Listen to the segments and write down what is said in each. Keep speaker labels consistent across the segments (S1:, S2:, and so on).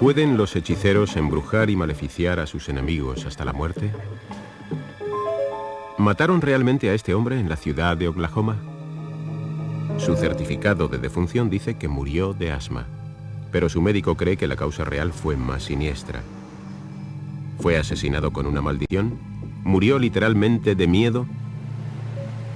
S1: ¿Pueden los hechiceros embrujar y maleficiar a sus enemigos hasta la muerte? ¿Mataron realmente a este hombre en la ciudad de Oklahoma? Su certificado de defunción dice que murió de asma, pero su médico cree que la causa real fue más siniestra. ¿Fue asesinado con una maldición? ¿Murió literalmente de miedo?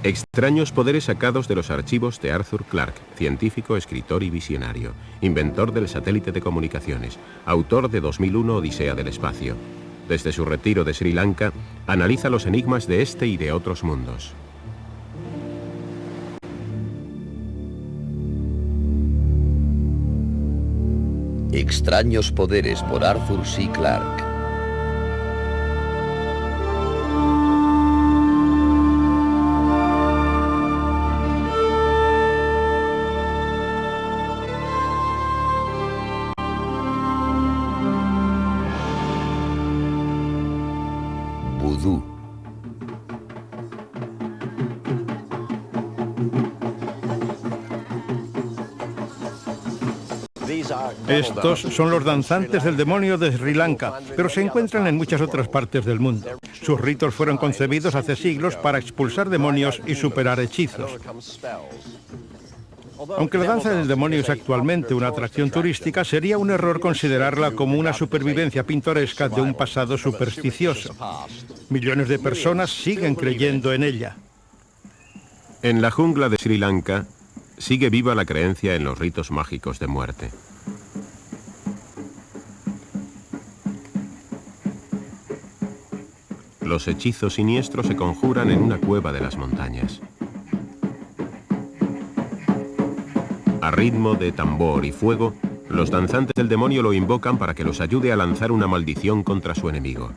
S1: Extraños poderes sacados de los archivos de Arthur Clarke, científico, escritor y visionario, inventor del satélite de comunicaciones, autor de 2001 Odisea del espacio. Desde su retiro de Sri Lanka, analiza los enigmas de este y de otros mundos.
S2: Extraños poderes por Arthur C. Clarke. Vudú.
S3: Estos son los danzantes del demonio de Sri Lanka, pero se encuentran en muchas otras partes del mundo. Sus ritos fueron concebidos hace siglos para expulsar demonios y superar hechizos. Aunque la danza del demonio es actualmente una atracción turística, sería un error considerarla como una supervivencia pintoresca de un pasado supersticioso. Millones de personas siguen creyendo en ella.
S1: En la jungla de Sri Lanka, sigue viva la creencia en los ritos mágicos de muerte. Los hechizos siniestros se conjuran en una cueva de las montañas. A ritmo de tambor y fuego, los danzantes del demonio lo invocan para que los ayude a lanzar una maldición contra su enemigo.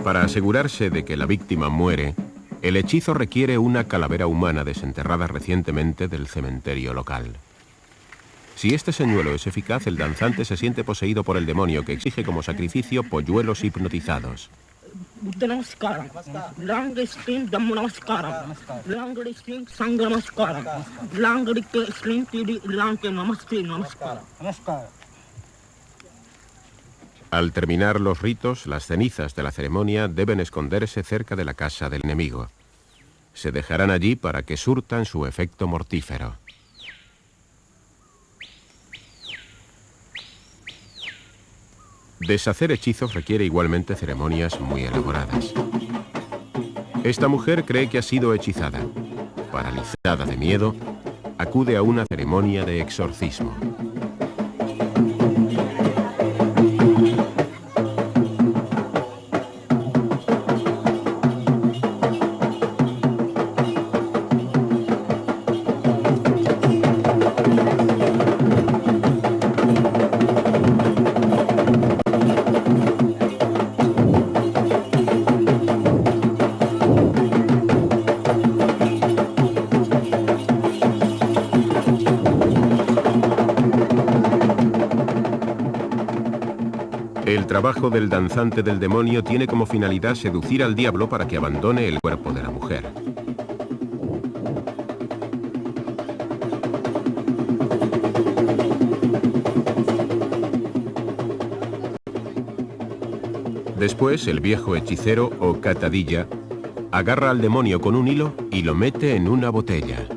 S1: Para asegurarse de que la víctima muere, el hechizo requiere una calavera humana desenterrada recientemente del cementerio local. Si este señuelo es eficaz, el danzante se siente poseído por el demonio, que exige como sacrificio polluelos hipnotizados. Al terminar los ritos, las cenizas de la ceremonia deben esconderse cerca de la casa del enemigo. Se dejarán allí para que surtan su efecto mortífero. Deshacer hechizos requiere igualmente ceremonias muy elaboradas. Esta mujer cree que ha sido hechizada. Paralizada de miedo, acude a una ceremonia de exorcismo. El trabajo del danzante del demonio tiene como finalidad seducir al diablo para que abandone el cuerpo de la mujer. Después, el viejo hechicero o catadilla agarra al demonio con un hilo y lo mete en una botella.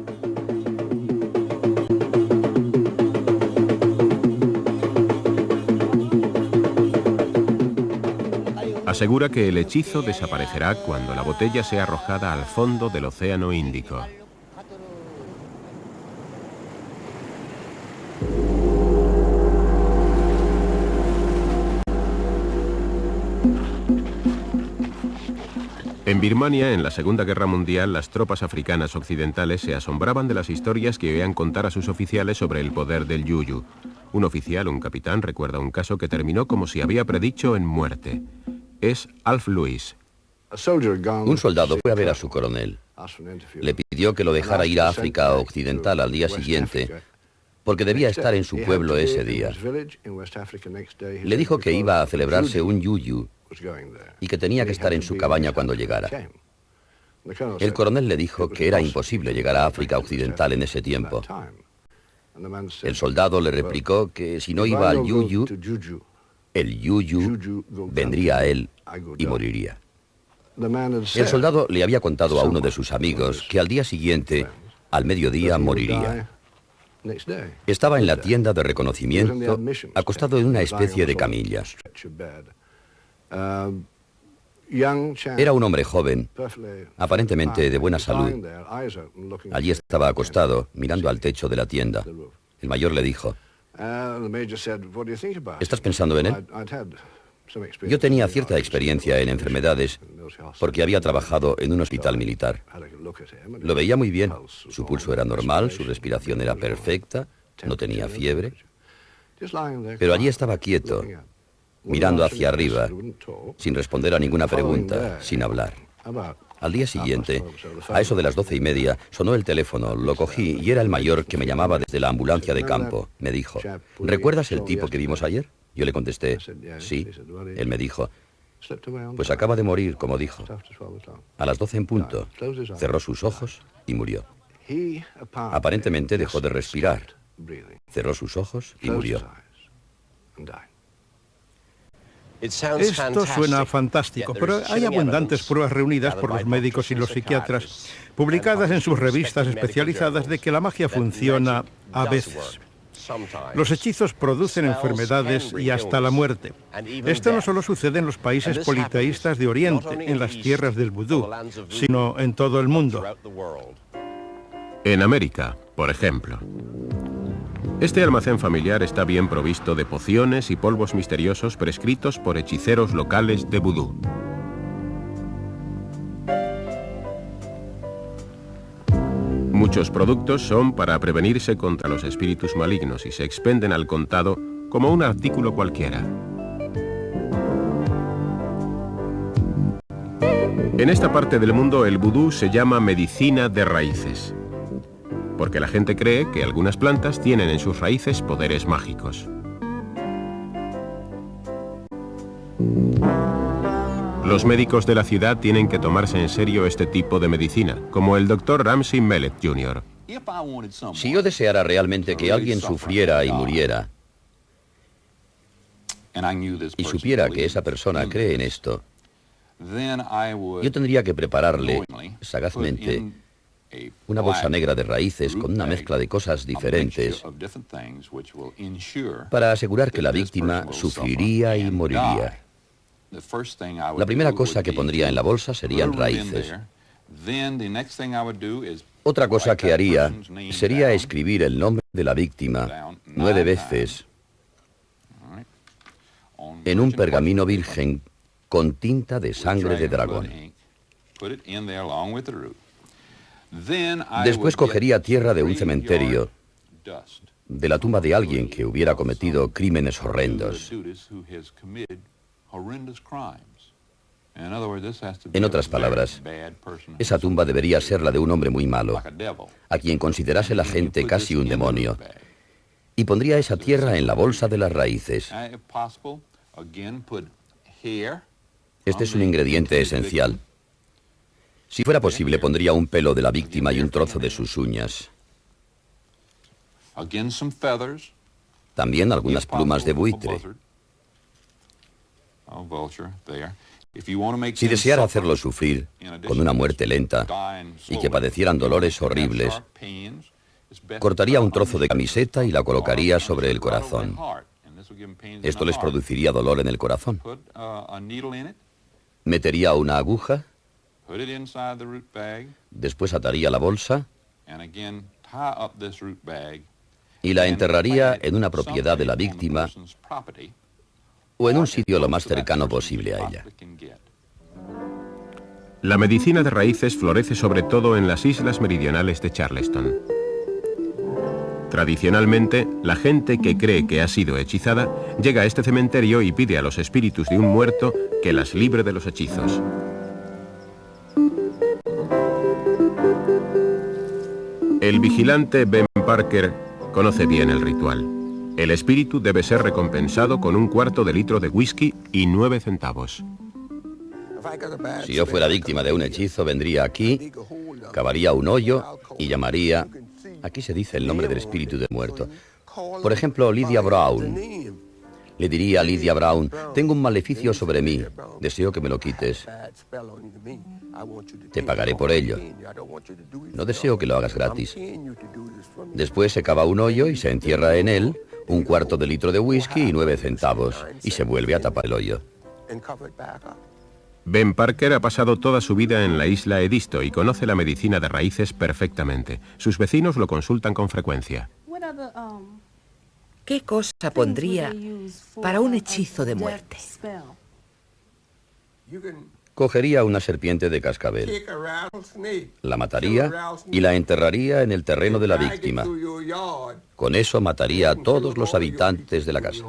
S1: Asegura que el hechizo desaparecerá cuando la botella sea arrojada al fondo del Océano Índico. En Birmania, en la Segunda Guerra Mundial, las tropas africanas occidentales se asombraban de las historias que oían contar a sus oficiales sobre el poder del yuyu. Un oficial, un capitán, recuerda un caso que terminó como si había predicho en muerte. Es Alf Lewis.
S2: Un soldado fue a ver a su coronel. Le pidió que lo dejara ir a África Occidental al día siguiente, porque debía estar en su pueblo ese día. Le dijo que iba a celebrarse un yuyu y que tenía que estar en su cabaña cuando llegara. El coronel le dijo que era imposible llegar a África Occidental en ese tiempo. El soldado le replicó que si no iba al yuyu, el yuyu vendría a él y moriría. El soldado le había contado a uno de sus amigos que al día siguiente, al mediodía, moriría. Estaba en la tienda de reconocimiento, acostado en una especie de camilla. Era un hombre joven, aparentemente de buena salud. Allí estaba acostado, mirando al techo de la tienda. El mayor le dijo: ¿estás pensando en él? Yo tenía cierta experiencia en enfermedades porque había trabajado en un hospital militar. Lo veía muy bien. Su pulso era normal, su respiración era perfecta, no tenía fiebre. Pero allí estaba quieto, mirando hacia arriba, sin responder a ninguna pregunta, sin hablar. Al día siguiente, a eso de las 12:30, sonó el teléfono, lo cogí y era el mayor que me llamaba desde la ambulancia de campo. Me dijo: ¿recuerdas el tipo que vimos ayer? Yo le contesté: sí. Él me dijo: pues acaba de morir, como dijo. A las 12 en punto, cerró sus ojos y murió. Aparentemente dejó de respirar. Cerró sus ojos y murió.
S3: Esto suena fantástico, pero hay abundantes pruebas reunidas por los médicos y los psiquiatras, publicadas en sus revistas especializadas, de que la magia funciona a veces. Los hechizos producen enfermedades y hasta la muerte. Esto no solo sucede en los países politeístas de Oriente, en las tierras del vudú, sino en todo el mundo.
S1: En América, por ejemplo. Este almacén familiar está bien provisto de pociones y polvos misteriosos prescritos por hechiceros locales de vudú. Muchos productos son para prevenirse contra los espíritus malignos y se expenden al contado como un artículo cualquiera. En esta parte del mundo el vudú se llama medicina de raíces, porque la gente cree que algunas plantas tienen en sus raíces poderes mágicos. Los médicos de la ciudad tienen que tomarse en serio este tipo de medicina, como el Dr. Ramsey Mellett Jr.
S2: Si yo deseara realmente que alguien sufriera y muriera, y supiera que esa persona cree en esto, yo tendría que prepararle sagazmente una bolsa negra de raíces con una mezcla de cosas diferentes para asegurar que la víctima sufriría y moriría. La primera cosa que pondría en la bolsa serían raíces. Otra cosa que haría sería escribir el nombre de la víctima 9 veces en un pergamino virgen con tinta de sangre de dragón. Después cogería tierra de un cementerio, de la tumba de alguien que hubiera cometido crímenes horrendos. En otras palabras, esa tumba debería ser la de un hombre muy malo, a quien considerase la gente casi un demonio, y pondría esa tierra en la bolsa de las raíces. Este es un ingrediente esencial. Si fuera posible, pondría un pelo de la víctima y un trozo de sus uñas. También algunas plumas de buitre. Si deseara hacerlo sufrir con una muerte lenta y que padecieran dolores horribles, cortaría un trozo de camiseta y la colocaría sobre el corazón. Esto les produciría dolor en el corazón. Metería una aguja, después ataría la bolsa y la enterraría en una propiedad de la víctima o en un sitio lo más cercano posible a ella.
S1: La medicina de raíces florece sobre todo en las islas meridionales de Charleston. Tradicionalmente, la gente que cree que ha sido hechizada llega a este cementerio y pide a los espíritus de un muerto que las libre de los hechizos. El vigilante Ben Parker conoce bien el ritual. El espíritu debe ser recompensado con 1/4 de litro de whisky y 9 centavos.
S2: Si yo fuera víctima de un hechizo, vendría aquí, cavaría un hoyo y llamaría Aquí se dice el nombre del espíritu del muerto. Por ejemplo, Lydia Brown. Le diría a Lydia Brown, tengo un maleficio sobre mí, deseo que me lo quites. Te pagaré por ello. No deseo que lo hagas gratis. Después se cava un hoyo y se entierra en él un cuarto de litro de whisky y 9 centavos, y se vuelve a tapar el hoyo.
S1: Ben Parker ha pasado toda su vida en la isla Edisto y conoce la medicina de raíces perfectamente. Sus vecinos lo consultan con frecuencia.
S4: ¿Qué cosa pondría para un hechizo de muerte?
S2: Cogería una serpiente de cascabel, la mataría y la enterraría en el terreno de la víctima. Con eso mataría a todos los habitantes de la casa.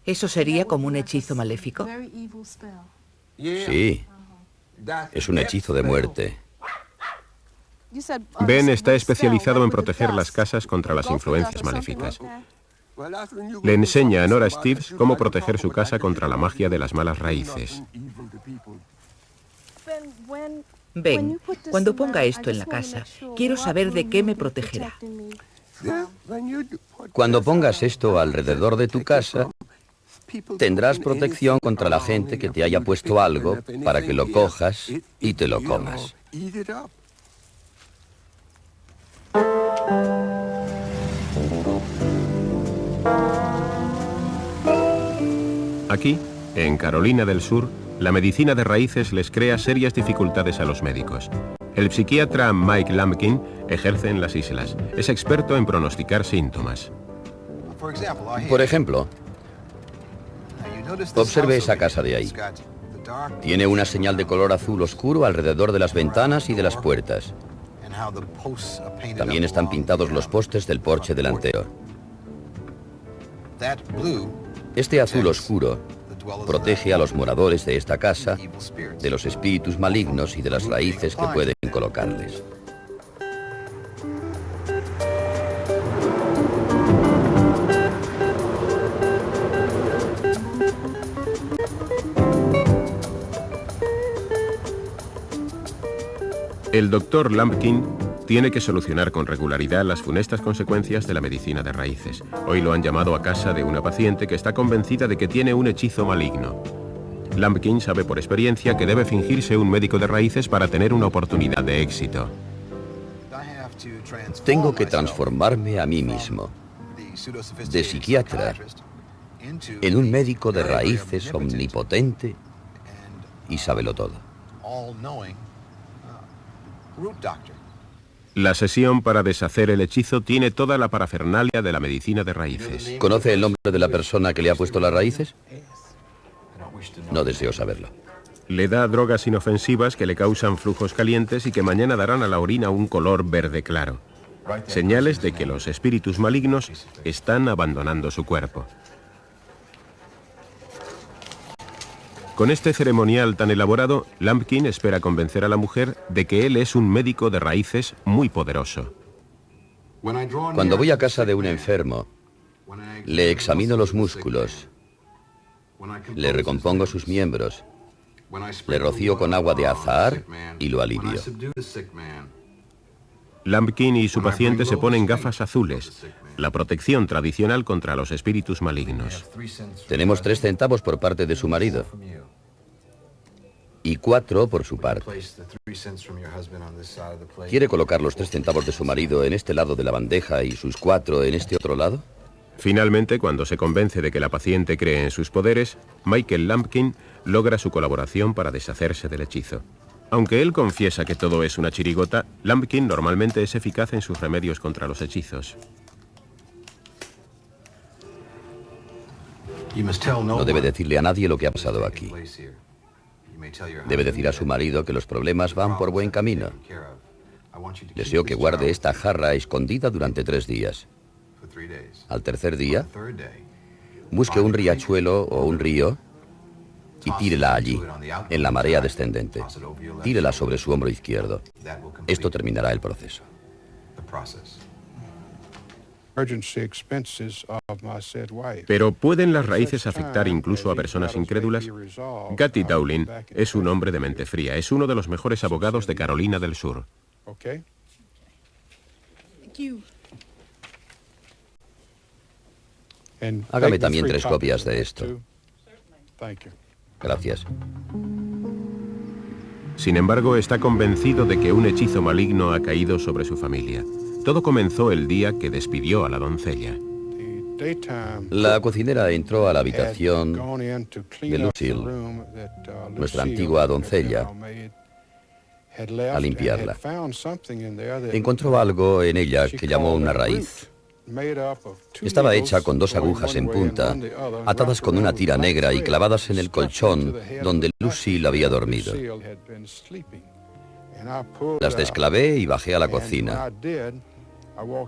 S4: ¿Eso sería como un hechizo maléfico?
S2: Sí, es un hechizo de muerte.
S1: Ben está especializado en proteger las casas contra las influencias maléficas. Le enseña a Nora Steves cómo proteger su casa contra la magia de las malas raíces.
S4: Ben, cuando ponga esto en la casa, quiero saber de qué me protegerá.
S2: Cuando pongas esto alrededor de tu casa, tendrás protección contra la gente que te haya puesto algo para que lo cojas y te lo comas.
S1: Aquí, en Carolina del Sur, la medicina de raíces les crea serias dificultades a los médicos. El psiquiatra Mike Lampkin ejerce en las islas. Es experto en pronosticar síntomas.
S2: Por ejemplo, observe esa casa de ahí. Tiene una señal de color azul oscuro alrededor de las ventanas y de las puertas. También están pintados los postes del porche delantero. Este azul oscuro protege a los moradores de esta casa de los espíritus malignos y de las raíces que pueden colocarles.
S1: El doctor Lampkin tiene que solucionar con regularidad las funestas consecuencias de la medicina de raíces. Hoy lo han llamado a casa de una paciente que está convencida de que tiene un hechizo maligno. Lampkin sabe por experiencia que debe fingirse un médico de raíces para tener una oportunidad de éxito.
S2: Tengo que transformarme a mí mismo, de psiquiatra, en un médico de raíces omnipotente y sábelo todo.
S1: La sesión para deshacer el hechizo tiene toda la parafernalia de la medicina de raíces.
S2: ¿Conoce el nombre de la persona que le ha puesto las raíces? No deseo saberlo.
S1: Le da drogas inofensivas que le causan flujos calientes y que mañana darán a la orina un color verde claro. Señales de que los espíritus malignos están abandonando su cuerpo. Con este ceremonial tan elaborado, Lampkin espera convencer a la mujer de que él es un médico de raíces muy poderoso.
S2: Cuando voy a casa de un enfermo, le examino los músculos, le recompongo sus miembros, le rocío con agua de azahar y lo alivio.
S1: Lampkin y su paciente se ponen gafas azules, la protección tradicional contra los espíritus malignos.
S2: Tenemos 3 centavos por parte de su marido y 4 por su parte. ¿Quiere colocar los 3 centavos de su marido en este lado de la bandeja y sus 4 en este otro lado?
S1: Finalmente, cuando se convence de que la paciente cree en sus poderes, Michael Lampkin logra su colaboración para deshacerse del hechizo. Aunque él confiesa que todo es una chirigota, Lampkin normalmente es eficaz en sus remedios contra los hechizos.
S2: No debe decirle a nadie lo que ha pasado aquí. Debe decir a su marido que los problemas van por buen camino. Deseo que guarde esta jarra escondida durante 3 días. Al tercer día, busque un riachuelo o un río y tírela allí, en la marea descendente. Tírela sobre su hombro izquierdo. Esto terminará el proceso.
S1: Pero ¿pueden las raíces afectar incluso a personas incrédulas? Gatti Dowling es un hombre de mente fría. Es uno de los mejores abogados de Carolina del Sur.
S2: Hágame también 3 copias de esto. Gracias.
S1: Sin embargo, está convencido de que un hechizo maligno ha caído sobre su familia. Todo comenzó el día que despidió a la doncella.
S2: La cocinera entró a la habitación de Lucille, nuestra antigua doncella, a limpiarla. Encontró algo en ella que llamó una raíz. Estaba hecha con 2 agujas en punta, atadas con una tira negra y clavadas en el colchón donde Lucille había dormido. Las desclavé y bajé a la cocina.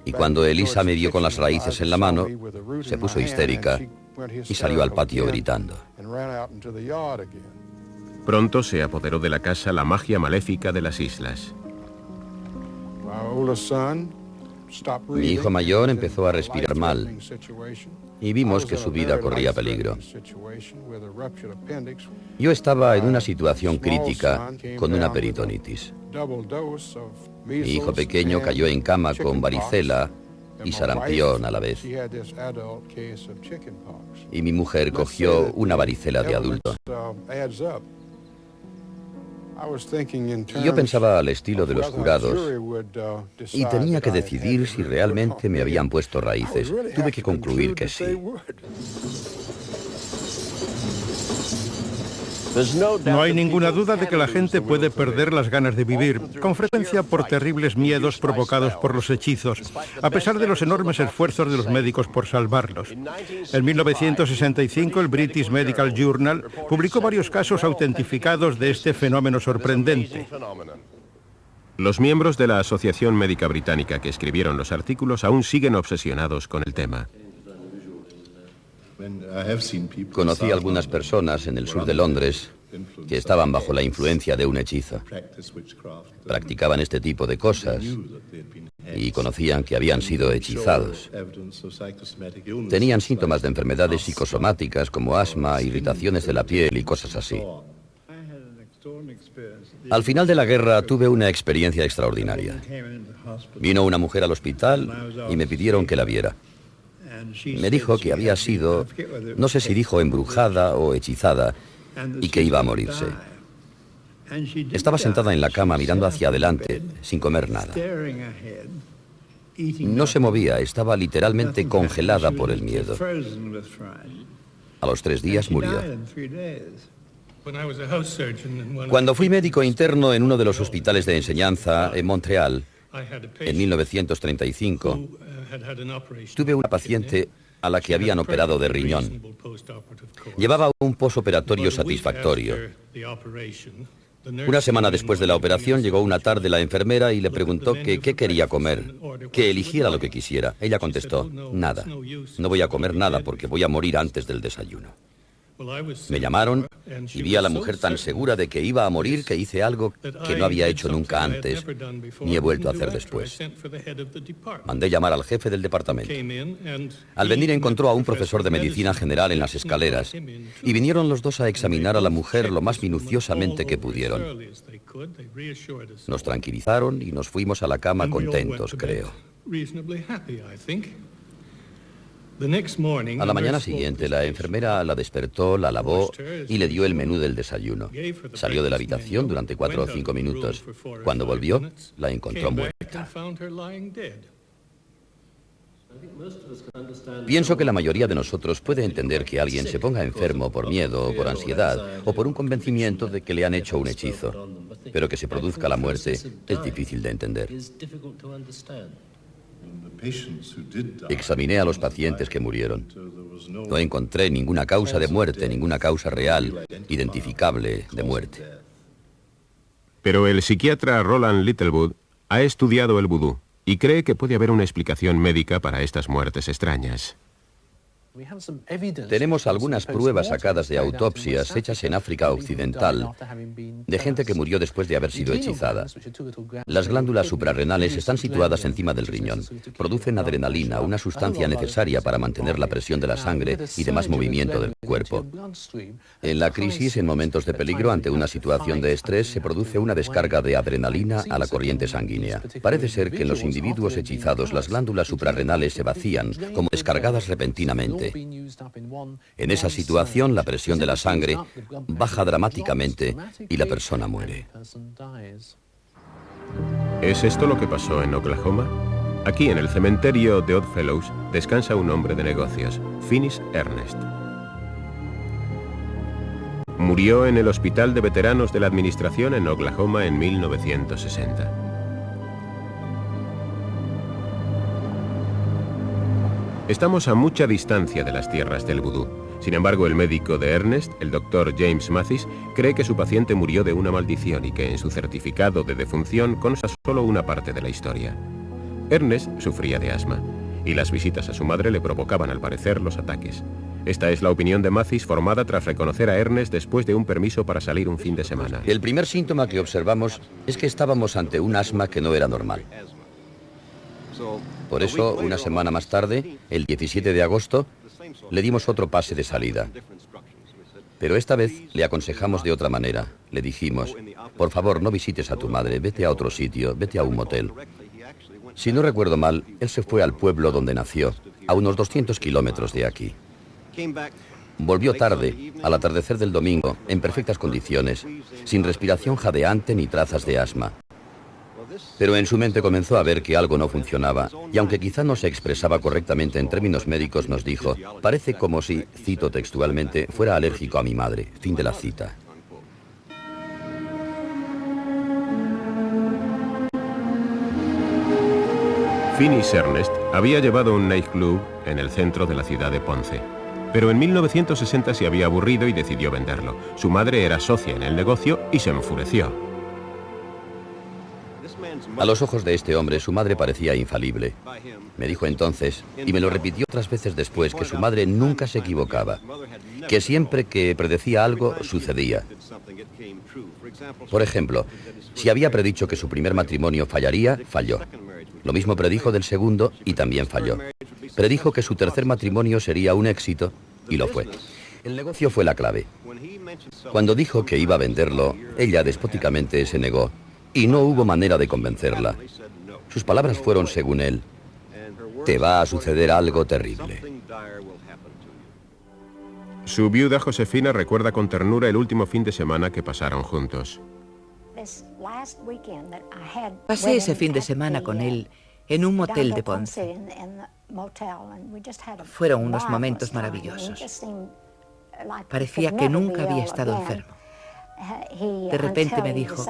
S2: Y cuando Elisa me vio con las raíces en la mano, se puso histérica y salió al patio gritando.
S1: Pronto se apoderó de la casa la magia maléfica de las islas.
S2: Mi hijo mayor empezó a respirar mal y vimos que su vida corría peligro. Yo estaba en una situación crítica con una peritonitis. Mi hijo pequeño cayó en cama con varicela y sarampión a la vez. Y mi mujer cogió una varicela de adulto. Y yo pensaba al estilo de los jurados y tenía que decidir si realmente me habían puesto raíces. Tuve que concluir que sí.
S3: No hay ninguna duda de que la gente puede perder las ganas de vivir, con frecuencia por terribles miedos provocados por los hechizos, a pesar de los enormes esfuerzos de los médicos por salvarlos. En 1965, el British Medical Journal publicó varios casos autentificados de este fenómeno sorprendente.
S1: Los miembros de la Asociación Médica Británica que escribieron los artículos aún siguen obsesionados con el tema.
S2: Conocí a algunas personas en el sur de Londres que estaban bajo la influencia de un hechizo. Practicaban este tipo de cosas y conocían que habían sido hechizados. Tenían síntomas de enfermedades psicosomáticas como asma, irritaciones de la piel y cosas así. Al final de la guerra tuve una experiencia extraordinaria. Vino una mujer al hospital y me pidieron que la viera. Me dijo que había sido, no sé si dijo embrujada o hechizada, y que iba a morirse. Estaba sentada en la cama mirando hacia adelante, sin comer nada. No se movía, estaba literalmente congelada por el miedo. A los 3 días murió. Cuando fui médico interno en uno de los hospitales de enseñanza en Montreal, en 1935, tuve una paciente a la que habían operado de riñón. Llevaba un posoperatorio satisfactorio. Una semana después de la operación llegó una tarde la enfermera y le preguntó que qué quería comer, que eligiera lo que quisiera. Ella contestó, nada, no voy a comer nada porque voy a morir antes del desayuno. Me llamaron y vi a la mujer tan segura de que iba a morir que hice algo que no había hecho nunca antes, ni he vuelto a hacer después. Mandé llamar al jefe del departamento. Al venir encontró a un profesor de medicina general en las escaleras y vinieron los dos a examinar a la mujer lo más minuciosamente que pudieron. Nos tranquilizaron y nos fuimos a la cama contentos, creo. A la mañana siguiente, la enfermera la despertó, la lavó y le dio el menú del desayuno. Salió de la habitación durante 4 o 5 minutos. Cuando volvió, la encontró muerta. Pienso que la mayoría de nosotros puede entender que alguien se ponga enfermo por miedo o por ansiedad o por un convencimiento de que le han hecho un hechizo. Pero que se produzca la muerte es difícil de entender. Examiné a los pacientes que murieron. No encontré ninguna causa de muerte, ninguna causa real, identificable de muerte.
S1: Pero el psiquiatra Roland Littlewood ha estudiado el vudú y cree que puede haber una explicación médica para estas muertes extrañas.
S2: Tenemos algunas pruebas sacadas de autopsias hechas en África Occidental de gente que murió después de haber sido hechizada. Las glándulas suprarrenales están situadas encima del riñón. Producen adrenalina, una sustancia necesaria para mantener la presión de la sangre y demás movimiento del cuerpo. En la crisis, en momentos de peligro, ante una situación de estrés, se produce una descarga de adrenalina a la corriente sanguínea. Parece ser que en los individuos hechizados las glándulas suprarrenales se vacían, como descargadas repentinamente, repente. En esa situación, la presión de la sangre baja dramáticamente y la persona muere.
S1: ¿Es esto lo que pasó en Oklahoma? Aquí, en el cementerio de Oddfellows, descansa un hombre de negocios, Finis Ernest. Murió en el Hospital de Veteranos de la Administración en Oklahoma en 1960. Estamos a mucha distancia de las tierras del vudú. Sin embargo, el médico de Ernest, el doctor James Mathis, cree que su paciente murió de una maldición y que en su certificado de defunción consta solo una parte de la historia. Ernest sufría de asma, y las visitas a su madre le provocaban al parecer los ataques. Esta es la opinión de Mathis, formada tras reconocer a Ernest después de un permiso para salir un fin de semana.
S2: El primer síntoma que observamos es que estábamos ante un asma que no era normal. Por eso, una semana más tarde, el 17 de agosto, le dimos otro pase de salida. Pero esta vez le aconsejamos de otra manera. Le dijimos, por favor, no visites a tu madre, vete a otro sitio, vete a un motel. Si no recuerdo mal, él se fue al pueblo donde nació, a unos 200 kilómetros de aquí. Volvió tarde, al atardecer del domingo, en perfectas condiciones, sin respiración jadeante ni trazas de asma. Pero en su mente comenzó a ver que algo no funcionaba, y aunque quizá no se expresaba correctamente en términos médicos, nos dijo, parece como si, cito textualmente, fuera alérgico a mi madre. Fin de la cita.
S1: Finis Ernest había llevado un nightclub en el centro de la ciudad de Ponce. Pero en 1960 se había aburrido y decidió venderlo. Su madre era socia en el negocio y se enfureció.
S2: A los ojos de este hombre, su madre parecía infalible. Me dijo entonces, y me lo repitió otras veces después, que su madre nunca se equivocaba, que siempre que predecía algo, sucedía. Por ejemplo, si había predicho que su primer matrimonio fallaría, falló. Lo mismo predijo del segundo y también falló. Predijo que su tercer matrimonio sería un éxito y lo fue. El negocio fue la clave. Cuando dijo que iba a venderlo, ella despóticamente se negó. Y no hubo manera de convencerla. Sus palabras fueron, según él, te va a suceder algo terrible.
S1: Su viuda Josefina recuerda con ternura el último fin de semana que pasaron juntos.
S4: Pasé ese fin de semana con él en un motel de Ponce. Fueron unos momentos maravillosos. Parecía que nunca había estado enfermo. De repente me dijo,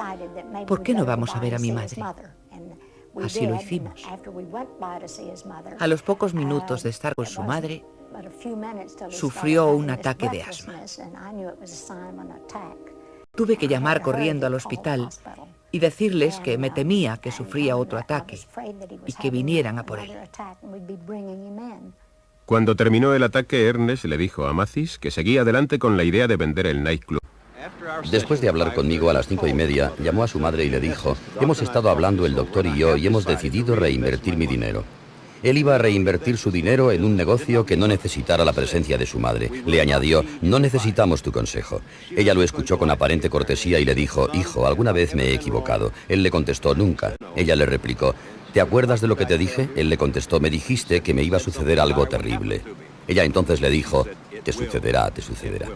S4: ¿por qué no vamos a ver a mi madre? Así lo hicimos. A los pocos minutos de estar con su madre, sufrió un ataque de asma. Tuve que llamar corriendo al hospital y decirles que me temía que sufría otro ataque y que vinieran a por él.
S1: Cuando terminó el ataque, Ernest le dijo a Mathis que seguía adelante con la idea de vender el nightclub.
S2: Después de hablar conmigo a las 5:30, llamó a su madre y le dijo, hemos estado hablando el doctor y yo y hemos decidido reinvertir mi dinero. Él iba a reinvertir su dinero en un negocio que no necesitara la presencia de su madre. Le añadió, no necesitamos tu consejo. Ella lo escuchó con aparente cortesía y le dijo, hijo, ¿alguna vez me he equivocado? Él le contestó, nunca. Ella le replicó, ¿te acuerdas de lo que te dije? Él le contestó, me dijiste que me iba a suceder algo terrible. Ella entonces le dijo, te sucederá, te sucederá.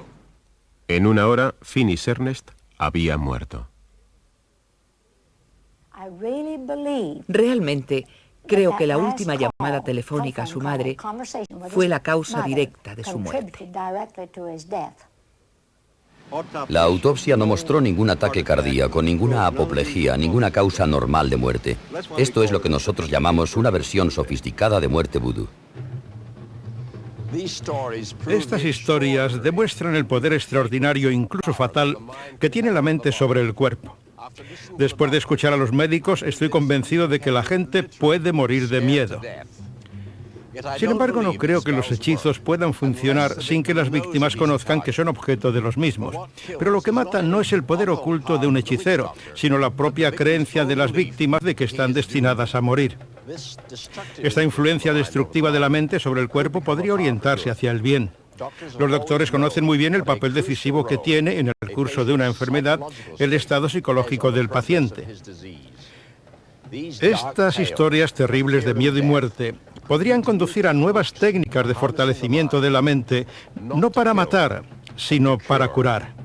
S1: En una hora, Finis Ernest había muerto.
S4: Realmente creo que la última llamada telefónica a su madre fue la causa directa de su muerte.
S2: La autopsia no mostró ningún ataque cardíaco, ninguna apoplejía, ninguna causa normal de muerte. Esto es lo que nosotros llamamos una versión sofisticada de muerte vudú.
S3: Estas historias demuestran el poder extraordinario, incluso fatal, que tiene la mente sobre el cuerpo. Después de escuchar a los médicos, estoy convencido de que la gente puede morir de miedo. Sin embargo, no creo que los hechizos puedan funcionar sin que las víctimas conozcan que son objeto de los mismos. Pero lo que mata no es el poder oculto de un hechicero, sino la propia creencia de las víctimas de que están destinadas a morir. Esta influencia destructiva de la mente sobre el cuerpo podría orientarse hacia el bien. Los doctores conocen muy bien el papel decisivo que tiene en el curso de una enfermedad el estado psicológico del paciente. Estas historias terribles de miedo y muerte podrían conducir a nuevas técnicas de fortalecimiento de la mente, no para matar, sino para curar.